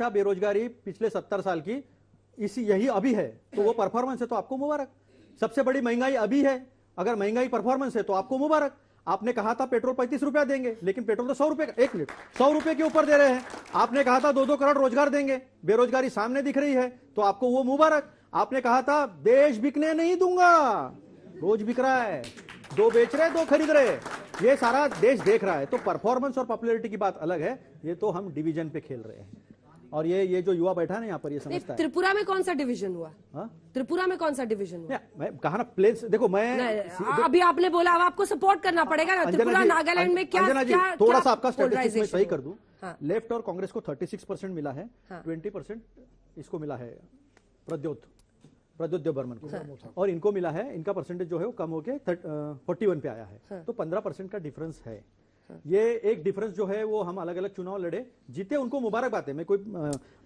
बेरोजगारी पिछले 70 साल की यही अभी है, तो वो परफॉर्मेंस है तो आपको मुबारक। सबसे बड़ी महंगाई अभी है, अगर महंगाई परफॉर्मेंस है तो आपको मुबारक। आपने कहा था पेट्रोल 35 रुपया देंगे, लेकिन पेट्रोल तो 100 रुपए, 1 मिनट 100 रुपए के ऊपर दे रहे हैं। आपने कहा था 2-2 करोड़ रोजगार देंगे, बेरोजगारी सामने दिख रही है तो आपको वो मुबारक। आपने कहा था देश बिकने नहीं दूंगा, रोज बिक रहा है, 2 बेच रहे 2 खरीद रहे, ये सारा देश देख रहा है। तो परफॉर्मेंस और पॉपुलैरिटी की बात अलग है, ये तो हम डिवीजन पे खेल रहे हैं। और ये जो युवा बैठा है ना यहाँ पर, ये समझता है त्रिपुरा में कौन सा डिवीजन हुआ? त्रिपुरा में कौन सा डिवीजन हुआ? मैं कहा ना प्लेन्स, देखो मैं अभी आपने बोला अब आपको सपोर्ट करना पड़ेगा ना। त्रिपुरा नागालैंड में क्या थोड़ा सा आपका स्टैटिस्टिक्स में सही कर दूं। लेफ्ट और कांग्रेस को 36% मिला है, 20% इसको मिला है प्रद्योत देवबर्मन को, और इनको मिला है, इनका परसेंटेज जो है वो कम होकर 41 पे आया है। तो 15% का डिफरेंस है। ये एक डिफरेंस जो है वो हम अलग अलग चुनाव लड़े जीते, उनको मुबारकबाद है। मैं कोई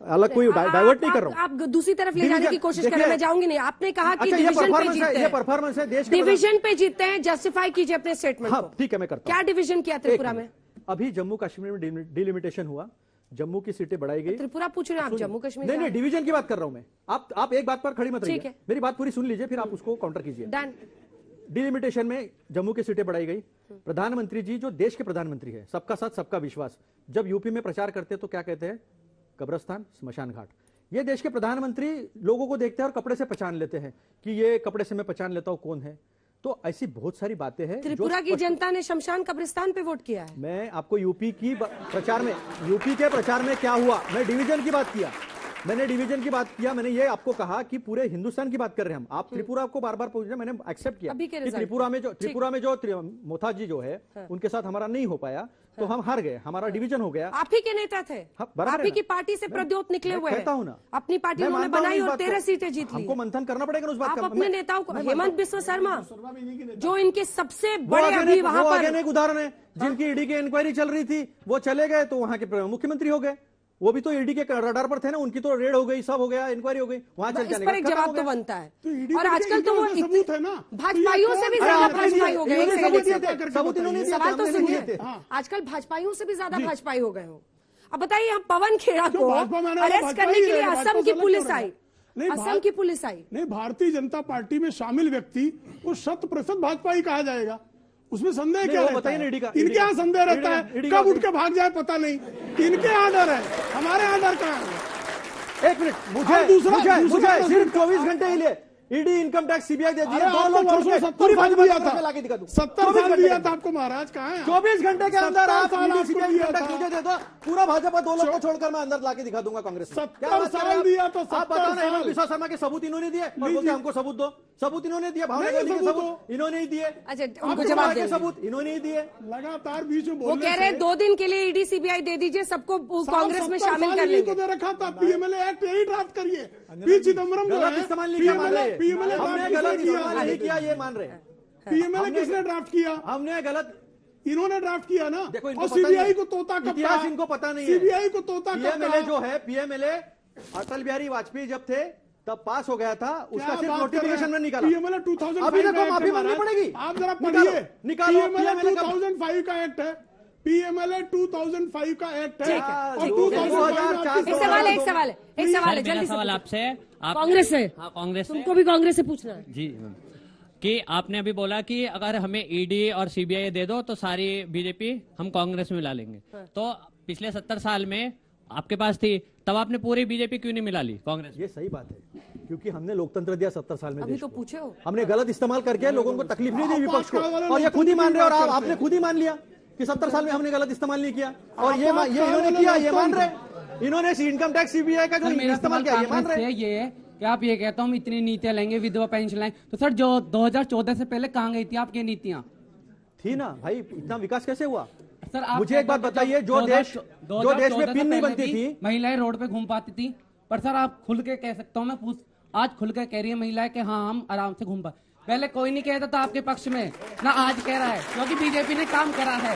अलग कोई डाइवर्ट नहीं कर रहा हूं। आप दूसरी तरफ ले जाने की कोशिश कर रहे हैं, मैं जाऊंगी नहीं। आपने कहा कि डिवीजन पे जीतते हैं, ये परफॉर्मेंस है देश, डिवीजन पे जीतते हैं, जस्टिफाई कीजिए अपने स्टेटमेंट को। ठीक है, मैं करता हूं। क्या डिवीजन किया त्रिपुरा में? अभी जम्मू कश्मीर में डिलिमिटेशन हुआ, जम्मू की सीटें बढ़ाई गई। त्रिपुरा पूछ रहे हैं आप, जम्मू कश्मीर नहीं, डिवीजन की बात कर रहा हूं मैं। आप एक बात पर खड़ी मत रहिए, मेरी बात पूरी सुन लीजिए, फिर आप उसको काउंटर कीजिए। डन। डिलिमिटेशन में जम्मू की सीटें बढ़ाई गई। प्रधानमंत्री जी जो देश के प्रधानमंत्री है, सबका साथ सबका विश्वास, जब यूपी में प्रचार करते हैं तो क्या कहते हैं? कब्रस्तान, स्मशान घाट। ये देश के प्रधानमंत्री लोगों को देखते हैं और कपड़े से पहचान लेते हैं कि ये कपड़े से मैं पहचान लेता हूं कौन है। तो ऐसी बहुत सारी बातें हैं। त्रिपुरा की जनता ने शमशान कब्रिस्तान पे वोट किया है। मैं आपको यूपी के प्रचार में क्या हुआ, मैं डिवीजन की बात किया, मैंने ये आपको कहा कि पूरे हिंदुस्तान की बात कर रहे हैं हम। आप त्रिपुरा को बार बार पूछ रहे हैं, मैंने एक्सेप्ट किया कि त्रिपुरा में जो मोथा जी जो है उनके साथ हमारा नहीं हो पाया, तो हम हार गए, हमारा डिवीजन हो गया। आप ही के नेता थे, आप ही की पार्टी से प्रद्योत निकले हुए हैं। हूं ना, अपनी पार्टी उन्होंने बनाई और 13 सीटें जीत ली। हमको मंथन करना पड़ेगा उस बात का। आप अपने नेताओं को, हेमंत बिस्वा शर्मा जो इनके सबसे बड़े अभी वहां पर एक उदाहरण है, जिनकी ईडी की इंक्वायरी चल रही थी, वो चले गए तो वहां के मुख्यमंत्री हो गए। वो भी तो ईडी के रडार पर थे ना, उनकी तो रेड हो गई, सब हो गया, इंक्वायरी हो गई, वहां चल जाने का एक जवाब तो बनता है। और आजकल तो वो भाजपाइयों से भी ज्यादा भाजपाई हो गए। सबूत इन्होंने दिया, सवाल तो सुनिए, आजकल भाजपाइयों से भी ज्यादा भाजपाई हो गए हो। अब बताइए, हम पवन खेड़ा को अरेस्ट करने के लिए असम की पुलिस आई, असम की पुलिस आई। नहीं, भारतीय जनता पार्टी में शामिल व्यक्ति को 100% भाजपाई कहा जाएगा, उसमें संदेह क्या रहता है? इनके यहाँ संदेह रहता है, कब उठ के भाग जाए पता नहीं। इनके यहाँ डर है, हमारे यहाँ डर कहाँ है? एक मिनट, मुझे सिर्फ 24 घंटे ही लिए ईडी, इनकम टैक्स, सीबीआई दे दिया, 2 लोग छोड़ के पूरी भाजपा लाके दिखा दूं। 70 साल दिया था आपको महाराज, कहाँ है? 24 घंटे के अंदर आप सीबीआई इनकम टैक्स मुझे दे दो, पूरा भाजपा 2 लोग को छोड़कर मैं अंदर लाके दिखा दूंगा कांग्रेस। 70 साल दिया तो आप बताओ ना, हेमंत बिस्वा शर्मा के सबूत इन्होंने दिए, बोलते हमको सबूत दो। सबूत इन्होंने दिए, भावना गांधी के सबूत इन्होंने ही दिए। अच्छा, उनको जवाब दे, सबूत इन्होंने ही दिए। लगातार बीच में वो कह रहे हैं 2 दिन के लिए ईडी सीबीआई दे दीजिए, सबको कांग्रेस में शामिल कर लेंगे। दे रखा था, पीएमएलए एक्ट यही ड्राफ्ट करिए। पी चिदम्बरम जो है, पीएमएलए नहीं किया, ये मान रहे हैं। पीएमएलए किसने ड्राफ्ट किया? हमने गलत, इन्होंने ड्राफ्ट किया ना। देखो, और सीबीआई को तोता कब इतिहास इनको पता नहीं है। सीबीआई को तोता कब? पीएमएलए जो है, पीएमएलए अटल बिहारी वाजपेयी जब थे तब पास हो गया था, उसका सिर्फ नोटिफिकेशन में निकाला। पीएमएलए 2005 अभी देखो माफी मांगनी पड़ेगी, आप जरा पढ़िए। निकालो, पीएमएलए 2005 का एक्ट है, पीएमएलए 2005 का एक्ट है। एक सवाल है जल्दी सवाल आपसे, कांग्रेस से, कांग्रेस तुमको भी कांग्रेस से पूछना है जी, कि आपने अभी बोला कि अगर हमें ईडी और सीबीआई दे दो तो सारी बीजेपी हम कांग्रेस में मिला लेंगे। तो पिछले 70 साल में आपके पास थी, तब आपने पूरी बीजेपी क्यों नहीं मिला ली कांग्रेस? ये सही बात है, क्योंकि हमने लोकतंत्र दिया 70 साल में। अभी तो पूछे हो, हमने गलत इस्तेमाल करके लोगों को तकलीफ नहीं दी, विपक्ष को, और ये खुद ही मान रहे, और आपने खुद ही मान लिया कि 70 साल में हमने गलत इस्तेमाल नहीं किया, और ये इन्होंने किया, ये मान रहे। इन्होंने इनकम टैक्स, सीबीआई का जो इस्तेमाल किया, ये मान रहे। ये कि आप ये कहते हो हम इतनी नीतियां लेंगे, विधवा पेंशन लाएंगे, तो सर जो 2014 से पहले कहाँ गई थी आपकी नीतियां? थी ना भाई, इतना विकास कैसे हुआ? सर आप मुझे एक बात बताइए, जो देश में पिन नहीं बनती थी, महिलाएं रोड पे घूम पाती थी, पर सर आप खुल के कह सकता हूँ, मैं आज खुल के कह रही है महिलाएं कि हाँ हम आराम से घूम पाए। पहले कोई नहीं कहता था आपके पक्ष में, ना आज कह रहा है, क्योंकि बीजेपी ने काम करा है।